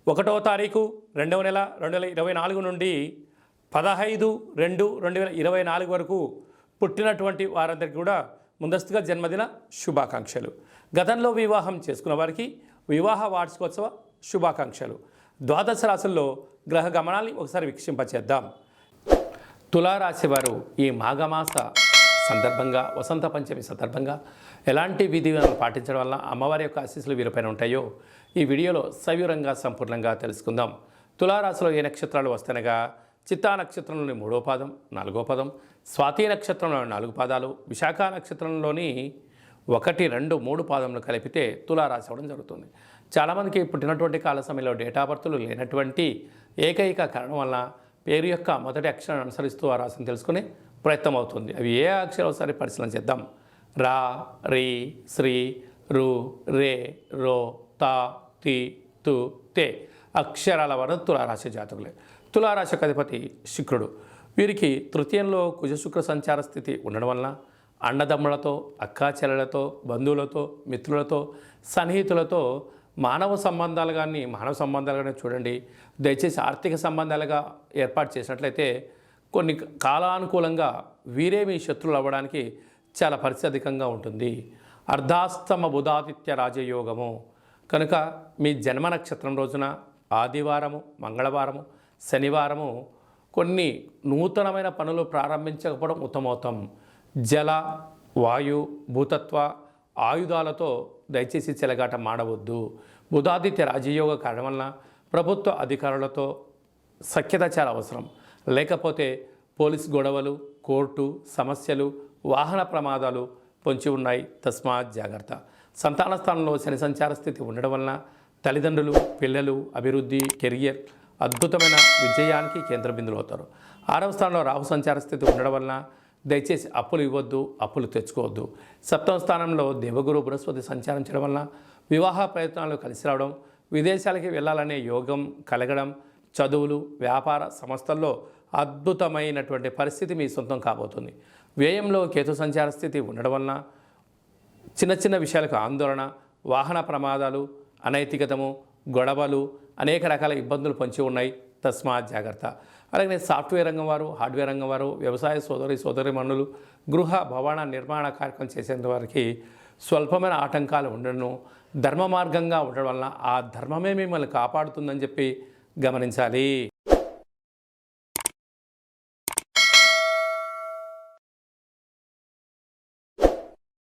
1వ తారీఖు 2వ నెల 2024 నుండి 15/2/2024 వరకు పుట్టినటువంటి వారందరికీ కూడా ముందస్తుగా జన్మదిన శుభాకాంక్షలు. గతంలో వివాహం చేసుకున్న వారికి వివాహ వార్షికోత్సవ శుభాకాంక్షలు. ద్వాదశ రాశుల్లో గ్రహ గమనాన్ని ఒకసారి వీక్షింపచేద్దాం. తులారాశి వారు ఈ మాఘమాస సందర్భంగా, వసంత పంచమి సందర్భంగా ఎలాంటి విధిలను పాటించడం వల్ల అమ్మవారి యొక్క ఆశీస్సులు వీరిపైన ఉంటాయో ఈ వీడియోలో సవివరంగా సంపూర్ణంగా తెలుసుకుందాం. తులారాశిలో ఏ నక్షత్రాలు వస్తనగా చిత్తా నక్షత్రంలోని 3వ పాదం, 4వ పదం, స్వాతి నక్షత్రంలోని 4 పాదాలు, విశాఖ నక్షత్రంలోని 1, 2, 3 పాదములు కలిపితే తులారాశి అవ్వడం జరుగుతుంది. చాలామందికి పుట్టినటువంటి కాల సమయంలో డేటా బర్తులు లేనటువంటి ఏకైక కారణం వల్ల పేరు యొక్క మొదటి అక్షరాన్ని అనుసరిస్తూ ఆ రాశిని తెలుసుకునే ప్రయత్నం అవుతుంది. అవి ఏ అక్షరం ఒకసారి పరిశీలన చేద్దాం. రా, రి, శ్రీ, రు, రే, రో, తా, తి, తు, తే అక్షరాల వరకు తులారాశి జాతకులే. తులారాశి అధిపతి శుక్రుడు. వీరికి తృతీయంలో కుజశుక్ర సంచార స్థితి ఉండడం వలన అన్నదమ్ములతో, అక్కాచెల్లెలతో, బంధువులతో, మిత్రులతో, సన్నిహితులతో మానవ సంబంధాలు కానీ చూడండి. దయచేసి ఆర్థిక సంబంధాలుగా ఏర్పాటు చేసినట్లయితే కొన్ని కాలానుకూలంగా వీరే మీ శత్రువులు అవ్వడానికి చాలా పరిస్థితి అధికంగా ఉంటుంది. అర్ధాస్తమ బుధాదిత్య రాజయోగము కనుక మీ జన్మ నక్షత్రం రోజున ఆదివారము, మంగళవారము, శనివారము కొన్ని నూతనమైన పనులు ప్రారంభించకపోవడం ఉత్తమోత్తం. జల, వాయు, భూతత్వ, ఆయుధాలతో దయచేసి చెలగాట మాడవద్దు. బుధాదిత్య రాజయోగ కారణం వలన ప్రభుత్వ అధికారులతో సఖ్యత చాలా అవసరం. లేకపోతే పోలీస్ గొడవలు, కోర్టు సమస్యలు, వాహన ప్రమాదాలు పొంచి ఉన్నాయి. తస్మాత్ జాగ్రత్త. సంతాన స్థానంలో శని సంచార స్థితి ఉండడం వలన తల్లిదండ్రులు, పిల్లలు, అభివృద్ధి, కెరియర్ అద్భుతమైన విజయానికి కేంద్ర బిందువులు అవుతారు. 6వ స్థానంలో రాహు సంచార స్థితి ఉండడం వలన దయచేసి అప్పులు ఇవ్వద్దు, అప్పులు తెచ్చుకోవద్దు. 7వ స్థానంలో దేవగురు బృహస్పతి సంచారించడం వలన వివాహ ప్రయత్నాలు కలిసి రావడం, విదేశాలకి వెళ్ళాలనే యోగం కలగడం, చదువులు, వ్యాపార సంస్థల్లో అద్భుతమైనటువంటి పరిస్థితి మీ సొంతం కాబోతుంది. వ్యయంలో కేతు సంచార స్థితి ఉండడం వలన చిన్న చిన్న విషయాలకు ఆందోళన, వాహన ప్రమాదాలు, అనైతికతము, గొడవలు, అనేక రకాల ఇబ్బందులు పొంచి ఉన్నాయి. తస్మాత్ జాగ్రత్త. అలాగే సాఫ్ట్వేర్ రంగం వారు, హార్డ్వేర్ రంగం వారు, వ్యవసాయ సోదరిమణులు, గృహ భవన నిర్మాణ కార్యక్రమం చేసేంత వారికి స్వల్పమైన ఆటంకాలు ఉండను. ధర్మ మార్గంగా ఉండడం వలన ఆ ధర్మమే మిమ్మల్ని కాపాడుతుందని చెప్పి గమనించాలి.